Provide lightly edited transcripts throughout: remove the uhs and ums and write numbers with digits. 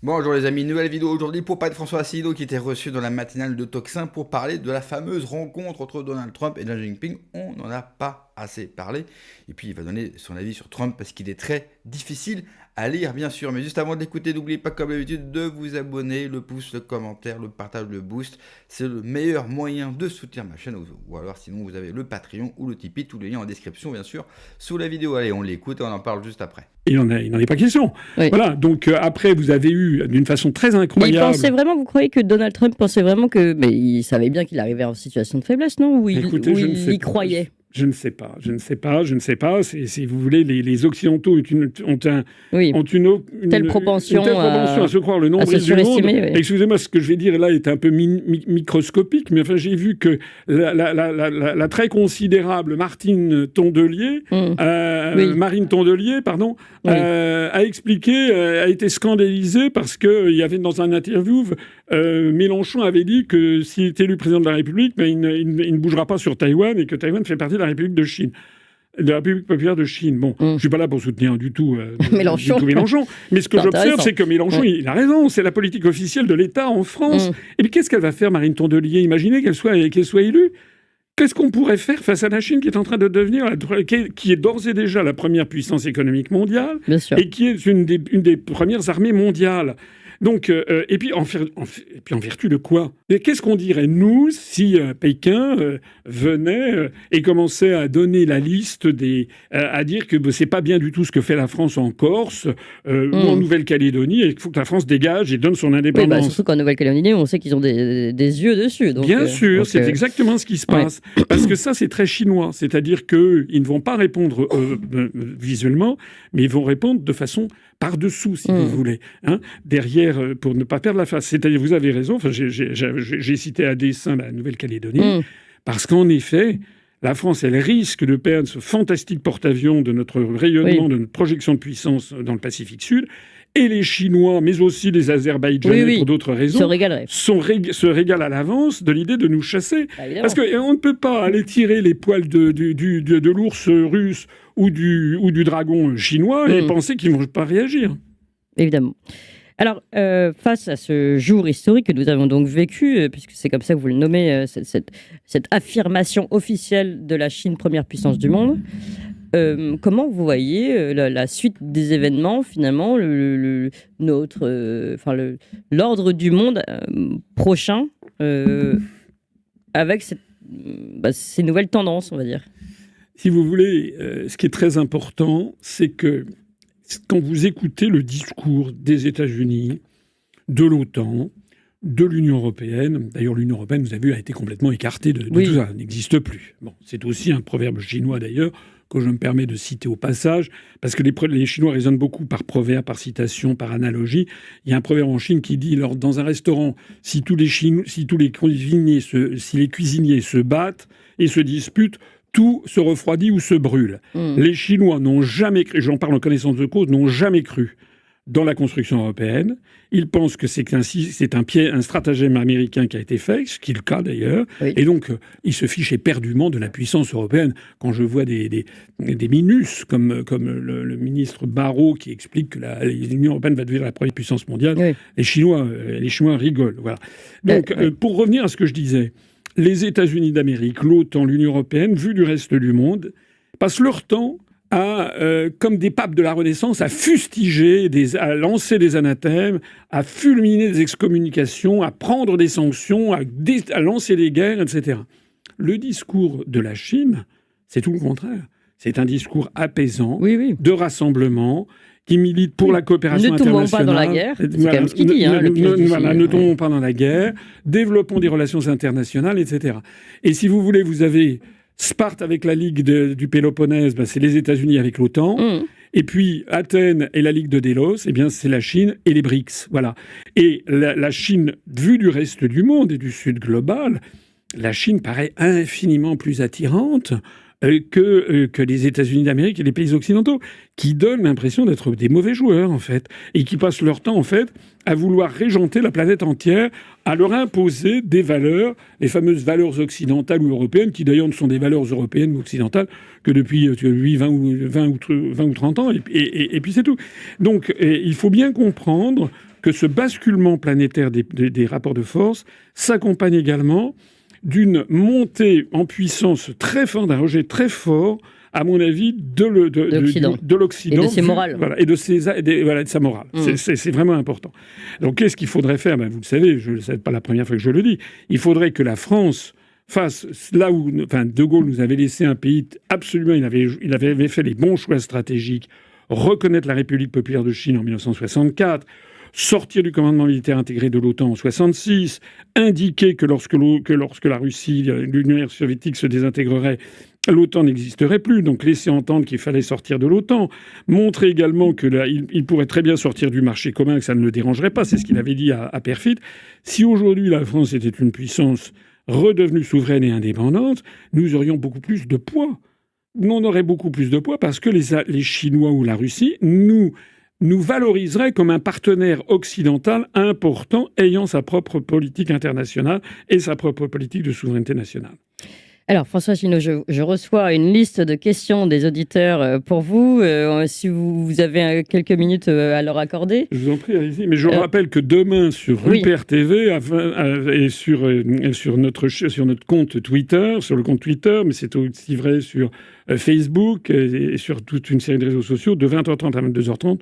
Bonjour les amis, nouvelle vidéo aujourd'hui pour parler de François Asselineau qui était reçu dans la matinale de Toxin pour parler de la fameuse rencontre entre Donald Trump et Xi Jinping. On n'en a pas assez parlé. Et puis il va donner son avis sur Trump parce qu'il est très difficile à lire bien sûr. Mais juste avant de l'écouter, n'oubliez pas comme d'habitude de vous abonner, le pouce, le commentaire, le partage, le boost. C'est le meilleur moyen de soutenir ma chaîne. Ou alors sinon vous avez le Patreon ou le Tipeee, tous les liens en description bien sûr sous la vidéo. Allez, on l'écoute et on en parle juste après. Il n'en est pas question. Oui. Voilà, donc après, vous avez eu, d'une façon très Mais incroyable... il pensait vraiment, vous croyez que Donald Trump pensait vraiment que... Mais il savait bien qu'il arrivait en situation de faiblesse, non? Ou Écoutez, il je ne sais y pas. croyait? Je ne sais pas. Si vous voulez, les Occidentaux ont Oui, telle propension à se croire le à se nombril du monde. surestimer. Oui. Excusez-moi, ce que je vais dire là est un peu microscopique, mais enfin, j'ai vu que la très considérable Marine Tondelier, Oui. Marine Tondelier, pardon, Oui. a expliqué, a été scandalisée parce qu'il y avait dans un interview, Mélenchon avait dit que s'il était élu président de la République, il ne bougera pas sur Taïwan et que Taïwan fait partie de la République de Chine. De la République populaire de Chine. Bon, je suis pas là pour soutenir du tout Mélenchon. Mélenchon. Mais ce que C'est j'observe, intéressant. c'est que Mélenchon, il a raison. C'est la politique officielle de l'État en France. Et puis qu'est-ce qu'elle va faire, Marine Tondelier? Imaginez qu'elle soit élue. Qu'est-ce qu'on pourrait faire face à la Chine qui est en train de devenir, qui est d'ores et déjà la première puissance économique mondiale Bien sûr. et qui est une des premières armées mondiales? Donc, et puis en vertu de quoi? Et qu'est-ce qu'on dirait, nous, si Pékin venait et commençait à donner la liste à dire que c'est pas bien du tout ce que fait la France en Corse ou en Nouvelle-Calédonie et qu'il faut que la France dégage et donne son Oui, indépendance? surtout qu'en Nouvelle-Calédonie, on sait qu'ils ont des yeux dessus. Donc, Bien sûr, c'est exactement ce qui se passe. Parce que ça, c'est très chinois. C'est-à-dire qu'ils ne vont pas répondre visuellement, mais ils vont répondre de façon par-dessous, si vous voulez. Hein, derrière, pour ne pas perdre la face. C'est-à-dire, vous avez raison, j'ai cité à dessein la Nouvelle-Calédonie, parce qu'en effet, la France, elle risque de perdre ce fantastique porte-avions de notre rayonnement, de notre projection de puissance dans le Pacifique Sud. Et les Chinois, mais aussi les Azerbaïdjanais, pour d'autres raisons, se régalent à l'avance de l'idée de nous chasser. Parce qu'on ne peut pas aller tirer les poils de l'ours russe ou du dragon chinois et penser qu'ils ne vont pas réagir. Évidemment. Alors, face à ce jour historique que nous avons donc vécu, puisque c'est comme ça que vous le nommez, cette affirmation officielle de la Chine, première puissance du monde, comment vous voyez la suite des événements, finalement, l'ordre du monde prochain, avec ces nouvelles tendances, on va dire? Si vous voulez, ce qui est très important, c'est que quand vous écoutez le discours des États-Unis, de l'OTAN, de l'Union européenne, d'ailleurs l'Union européenne, vous avez vu, a été complètement écartée de tout ça, elle n'existe plus. Bon, c'est aussi un proverbe chinois d'ailleurs, que je me permets de citer au passage, parce que les Chinois raisonnent beaucoup par proverbe, par citation, par analogie. Il y a un proverbe en Chine qui dit, dans un restaurant, si les cuisiniers se battent et se disputent, tout se refroidit ou se brûle. Les Chinois n'ont jamais cru, j'en parle en connaissance de cause, n'ont jamais cru dans la construction européenne. Ils pensent que c'est un stratagème américain qui a été fait, ce qui est le cas d'ailleurs. Oui. Et donc, ils se fichent éperdument de la puissance européenne. Quand je vois des minus, comme le ministre Barrot qui explique que l'Union européenne va devenir la première puissance mondiale, les Chinois rigolent. Voilà. Donc, pour revenir à ce que je disais, les États-Unis d'Amérique, l'OTAN, l'Union européenne, vu du reste du monde, passent leur temps comme des papes de la Renaissance, à fustiger, à lancer des anathèmes, à fulminer des excommunications, à prendre des sanctions, à lancer des guerres, etc. Le discours de la Chine, c'est tout le contraire. C'est un discours apaisant, de rassemblement, qui milite pour la coopération internationale. Ne tombons pas dans la guerre, c'est quand même ce qu'il dit. Ne tombons pas dans la guerre, développons des relations internationales, etc. Et si vous voulez, vous avez Sparte avec la Ligue du Péloponnèse, c'est les États-Unis avec l'OTAN. Et puis Athènes et la Ligue de Délos, c'est la Chine et les BRICS. Voilà. Et la Chine, vue du reste du monde et du Sud global, la Chine paraît infiniment plus attirante que les États-Unis d'Amérique et les pays occidentaux, qui donnent l'impression d'être des mauvais joueurs, en fait, et qui passent leur temps, en fait, à vouloir régenter la planète entière, à leur imposer des valeurs, les fameuses valeurs occidentales ou européennes, qui d'ailleurs ne sont des valeurs européennes ou occidentales que depuis 20 ou 30 ans, et puis c'est tout. Donc, il faut bien comprendre que ce basculement planétaire des rapports de force s'accompagne également d'une montée en puissance très forte, d'un rejet très fort, à mon avis, de l'Occident. Et de ses morales. Voilà, et de sa morale. C'est vraiment important. Donc, qu'est-ce qu'il faudrait faire ? Vous le savez, ce n'est pas la première fois que je le dis. Il faudrait que la France fasse là où De Gaulle nous avait laissé un pays absolument... Il avait fait les bons choix stratégiques, reconnaître la République populaire de Chine en 1964, sortir du commandement militaire intégré de l'OTAN en 1966, indiquer que lorsque la Russie, l'Union soviétique se désintégrerait, l'OTAN n'existerait plus, donc laisser entendre qu'il fallait sortir de l'OTAN, montrer également qu'il pourrait très bien sortir du marché commun, que ça ne le dérangerait pas, c'est ce qu'il avait dit à Perfit. Si aujourd'hui la France était une puissance redevenue souveraine et indépendante, nous aurions beaucoup plus de poids. On aurait beaucoup plus de poids parce que les Chinois ou la Russie nous valoriseraient comme un partenaire occidental important ayant sa propre politique internationale et sa propre politique de souveraineté nationale. Alors, François Asselineau, je reçois une liste de questions des auditeurs pour vous. Si vous avez quelques minutes à leur accorder. Je vous en prie, allez-y. Mais je rappelle que demain, sur Rupert TV et sur notre compte Twitter, sur le compte Twitter, mais c'est aussi vrai sur Facebook et sur toute une série de réseaux sociaux, de 20h30 à 22h30,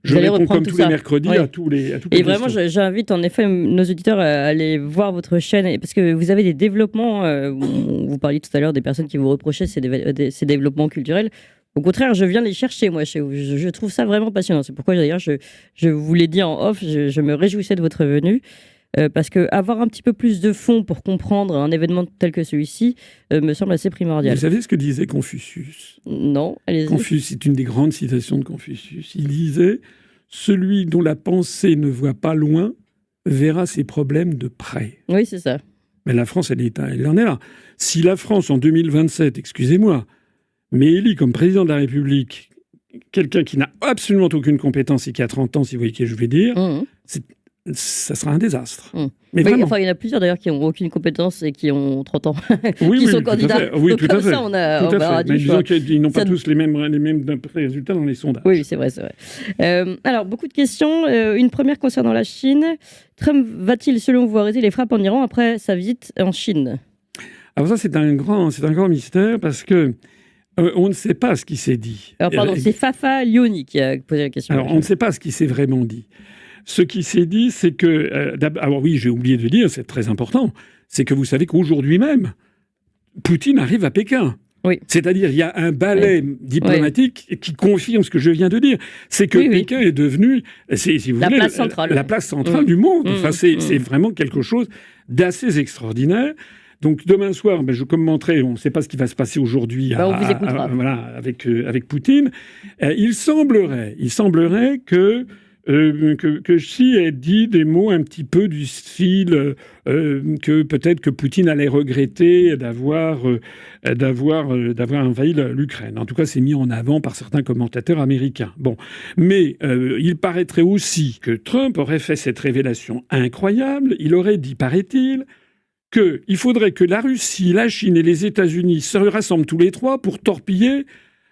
je réponds comme tous les mercredis à toutes les questions. Et vraiment, j'invite en effet nos auditeurs à aller voir votre chaîne, parce que vous avez des développements, vous parliez tout à l'heure des personnes qui vous reprochaient ces développements culturels. Au contraire, je viens les chercher, moi, chez vous. Je trouve ça vraiment passionnant. C'est pourquoi, d'ailleurs, je vous l'ai dit en off, je me réjouissais de votre venue. Parce qu'avoir un petit peu plus de fond pour comprendre un événement tel que celui-ci me semble assez primordial. Vous savez ce que disait Confucius ? Non, allez-y. Confucius, c'est une des grandes citations de Confucius. Il disait « Celui dont la pensée ne voit pas loin verra ses problèmes de près. » Oui, c'est ça. Mais la France, elle en est là. Si la France, en 2027, excusez-moi, mais élit comme président de la République quelqu'un qui n'a absolument aucune compétence et qui a 30 ans, si vous voyez ce que je veux dire, ça sera un désastre. Mais il y en a plusieurs d'ailleurs qui n'ont aucune compétence et qui ont 30 ans, qui sont candidats. Oui, tout à fait. Ça, on a mais disons qu'ils n'ont pas tous les mêmes résultats dans les sondages. Oui, c'est vrai. Alors, beaucoup de questions. Une première concernant la Chine. Trump va-t-il, selon vous, arrêter les frappes en Iran après sa visite en Chine ? Alors ça, c'est un grand mystère parce que on ne sait pas ce qui s'est dit. Alors, pardon, c'est Fafa Lioni qui a posé la question. Alors, on ne sait pas ce qui s'est vraiment dit. Ce qui s'est dit, c'est que... alors oui, j'ai oublié de dire, c'est très important, c'est que vous savez qu'aujourd'hui même, Poutine arrive à Pékin. Oui. C'est-à-dire, il y a un balai diplomatique qui confirme ce que je viens de dire. C'est que Pékin est devenu, si vous voulez, la place centrale du monde. Enfin, c'est vraiment quelque chose d'assez extraordinaire. Donc demain soir, je commenterai, on ne sait pas ce qui va se passer aujourd'hui avec Poutine. Il semblerait que Xi ait dit des mots un petit peu du style que peut-être que Poutine allait regretter d'avoir envahi l'Ukraine. En tout cas, c'est mis en avant par certains commentateurs américains. Bon, mais il paraîtrait aussi que Trump aurait fait cette révélation incroyable. Il aurait dit, paraît-il, qu'il faudrait que la Russie, la Chine et les États-Unis se rassemblent tous les trois pour torpiller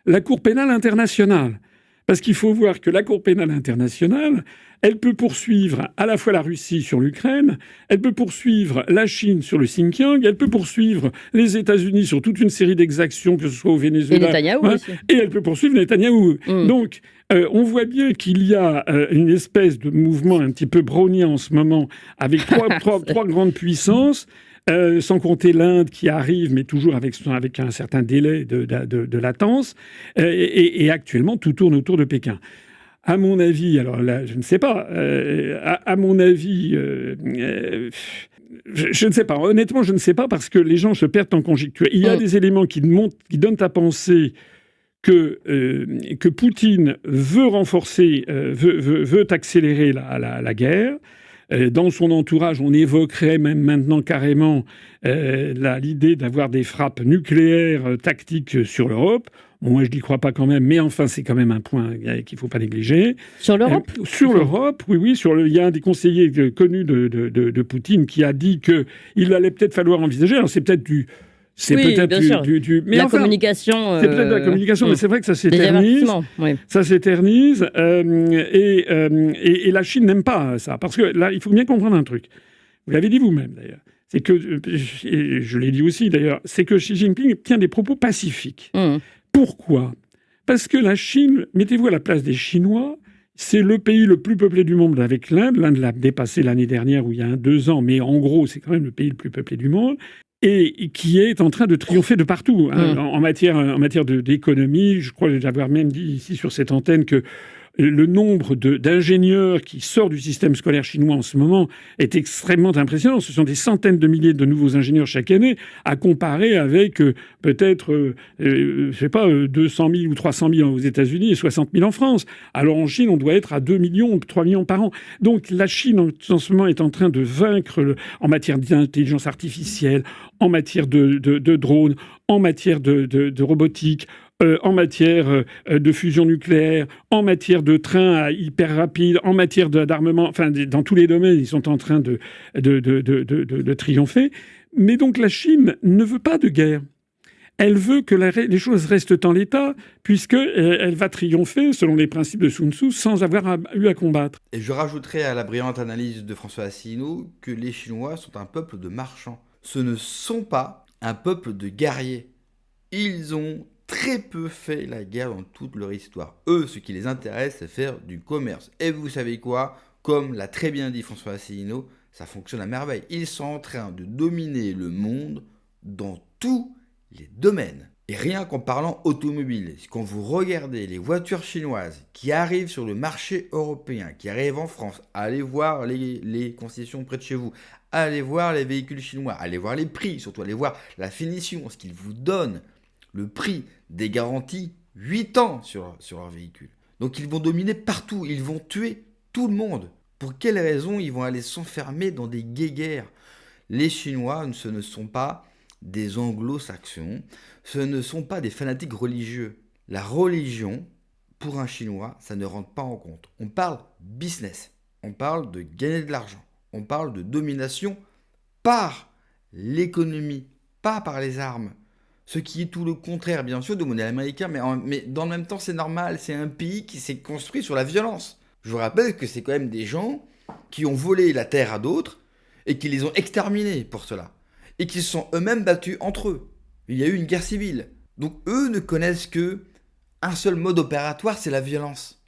la Cour pénale internationale. Parce qu'il faut voir que la Cour pénale internationale, elle peut poursuivre à la fois la Russie sur l'Ukraine, elle peut poursuivre la Chine sur le Xinjiang, elle peut poursuivre les États-Unis sur toute une série d'exactions, que ce soit au Venezuela. Et Netanyahou aussi. Et elle peut poursuivre Netanyahou. Donc, on voit bien qu'il y a une espèce de mouvement un petit peu brownien en ce moment, avec trois grandes puissances. Sans compter l'Inde qui arrive, mais toujours avec un certain délai de latence. Et actuellement, tout tourne autour de Pékin. À mon avis, alors là, je ne sais pas, à mon avis, je ne sais pas. Honnêtement, je ne sais pas parce que les gens se perdent en conjecture. Il y a des éléments qui donnent à penser que Poutine veut renforcer, veut accélérer la guerre. Dans son entourage, on évoquerait même maintenant carrément l'idée d'avoir des frappes nucléaires tactiques sur l'Europe. Bon, moi, je n'y crois pas quand même, mais enfin, c'est quand même un point qu'il ne faut pas négliger. Sur l'Europe Sur l'Europe, oui. Il y a un des conseillers connus de Poutine qui a dit qu'il allait peut-être falloir envisager, alors c'est peut-être C'est Oui, peut-être bien sûr. mais La enfin, communication. c'est peut-être la communication, mais c'est vrai que ça s'éternise. Oui. Ça s'éternise. Et la Chine n'aime pas ça. Parce que là, il faut bien comprendre un truc. Vous l'avez dit vous-même, d'ailleurs. C'est que, et je l'ai dit aussi, d'ailleurs, c'est que Xi Jinping tient des propos pacifiques. Pourquoi ? Parce que la Chine, mettez-vous à la place des Chinois, c'est le pays le plus peuplé du monde avec l'Inde. L'Inde l'a dépassé l'année dernière ou il y a 2 ans, mais en gros, c'est quand même le pays le plus peuplé du monde et qui est en train de triompher de partout en matière d'économie. Je crois avoir même dit ici sur cette antenne que le nombre d'ingénieurs qui sort du système scolaire chinois en ce moment est extrêmement impressionnant. Ce sont des centaines de milliers de nouveaux ingénieurs chaque année, à comparer avec peut-être, je sais pas, 200 000 ou 300 000 aux États-Unis et 60 000 en France. Alors en Chine, on doit être à 2 millions, 3 millions par an. Donc la Chine, en ce moment, est en train de vaincre en matière d'intelligence artificielle, en matière de drones, en matière de robotique, en matière de fusion nucléaire, en matière de trains hyper rapides, en matière d'armement, enfin, dans tous les domaines, ils sont en train de triompher. Mais donc la Chine ne veut pas de guerre. Elle veut que les choses restent en l'état, puisqu'elle va triompher, selon les principes de Sun Tzu, sans avoir eu à combattre. Et je rajouterai à la brillante analyse de François Asselineau que les Chinois sont un peuple de marchands. Ce ne sont pas un peuple de guerriers. Ils ont très peu fait la guerre dans toute leur histoire. Eux, ce qui les intéresse, c'est faire du commerce. Et vous savez quoi ? Comme l'a très bien dit François Asselineau, ça fonctionne à merveille. Ils sont en train de dominer le monde dans tous les domaines. Et rien qu'en parlant automobile, quand vous regardez les voitures chinoises qui arrivent sur le marché européen, qui arrivent en France, allez voir les concessions près de chez vous, allez voir les véhicules chinois, allez voir les prix, surtout allez voir la finition, ce qu'ils vous donnent. Le prix des garanties 8 ans sur leur véhicule. Donc ils vont dominer partout, ils vont tuer tout le monde. Pour quelles raisons ils vont aller s'enfermer dans des guéguerres ? Les Chinois, ce ne sont pas des anglo-saxons, ce ne sont pas des fanatiques religieux. La religion, pour un Chinois, ça ne rentre pas en compte. On parle business, on parle de gagner de l'argent, on parle de domination par l'économie, pas par les armes. Ce qui est tout le contraire, bien sûr, du modèle américain, mais dans le même temps, c'est normal. C'est un pays qui s'est construit sur la violence. Je vous rappelle que c'est quand même des gens qui ont volé la terre à d'autres et qui les ont exterminés pour cela. Et qui se sont eux-mêmes battus entre eux. Il y a eu une guerre civile. Donc eux ne connaissent que un seul mode opératoire, c'est la violence.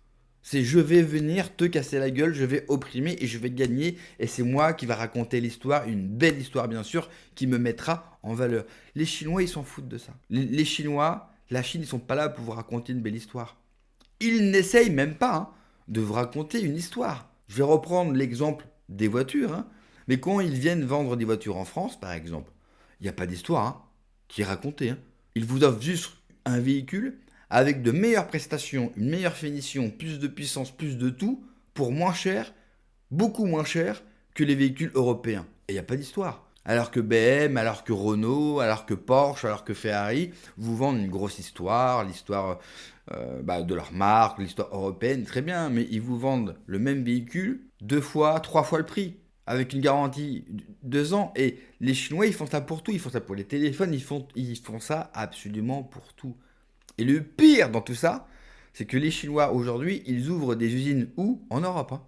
C'est je vais venir te casser la gueule, je vais opprimer et je vais gagner. Et c'est moi qui va raconter l'histoire, une belle histoire bien sûr, qui me mettra en valeur. Les Chinois, ils s'en foutent de ça. Les Chinois, la Chine, ils sont pas là pour vous raconter une belle histoire. Ils n'essayent même pas de vous raconter une histoire. Je vais reprendre l'exemple des voitures. Mais quand ils viennent vendre des voitures en France, par exemple, il n'y a pas d'histoire qui est racontée. Ils vous offrent juste un véhicule avec de meilleures prestations, une meilleure finition, plus de puissance, plus de tout, pour moins cher, beaucoup moins cher que les véhicules européens. Et il n'y a pas d'histoire. Alors que BM, alors que Renault, alors que Porsche, alors que Ferrari vous vendent une grosse histoire, l'histoire de leur marque, l'histoire européenne, très bien, mais ils vous vendent le même véhicule 2 fois, 3 fois le prix, avec une garantie 2 ans. Et les Chinois, ils font ça pour tout, ils font ça pour les téléphones, ils font ça absolument pour tout. Et le pire dans tout ça, c'est que les Chinois, aujourd'hui, ils ouvrent des usines où ? En Europe.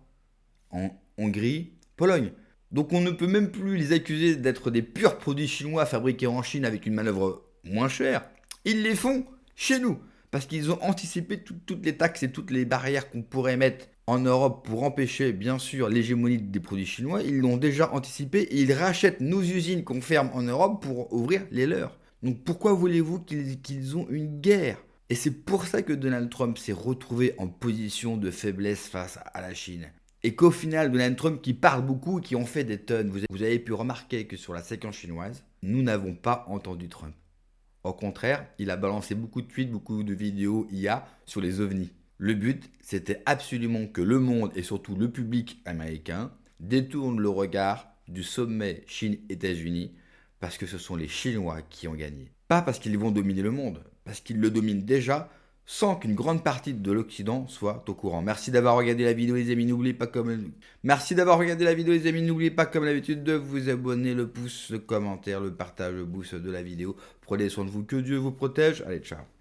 En Hongrie, Pologne. Donc on ne peut même plus les accuser d'être des purs produits chinois fabriqués en Chine avec une manœuvre moins chère. Ils les font chez nous. Parce qu'ils ont anticipé toutes les taxes et toutes les barrières qu'on pourrait mettre en Europe pour empêcher, bien sûr, l'hégémonie des produits chinois. Ils l'ont déjà anticipé et ils rachètent nos usines qu'on ferme en Europe pour ouvrir les leurs. Donc pourquoi voulez-vous qu'ils ont une guerre ? Et c'est pour ça que Donald Trump s'est retrouvé en position de faiblesse face à la Chine. Et qu'au final, Donald Trump, qui parle beaucoup et qui en fait des tonnes, vous avez pu remarquer que sur la séquence chinoise, nous n'avons pas entendu Trump. Au contraire, il a balancé beaucoup de tweets, beaucoup de vidéos IA sur les ovnis. Le but, c'était absolument que le monde et surtout le public américain détourne le regard du sommet Chine-États-Unis parce que ce sont les Chinois qui ont gagné. Pas parce qu'ils vont dominer le monde, parce qu'ils le dominent déjà sans qu'une grande partie de l'Occident soit au courant. Merci d'avoir regardé la vidéo les amis, n'oubliez pas comme d'habitude de vous abonner, le pouce, le commentaire, le partage, le boost de la vidéo. Prenez soin de vous, que Dieu vous protège. Allez, ciao.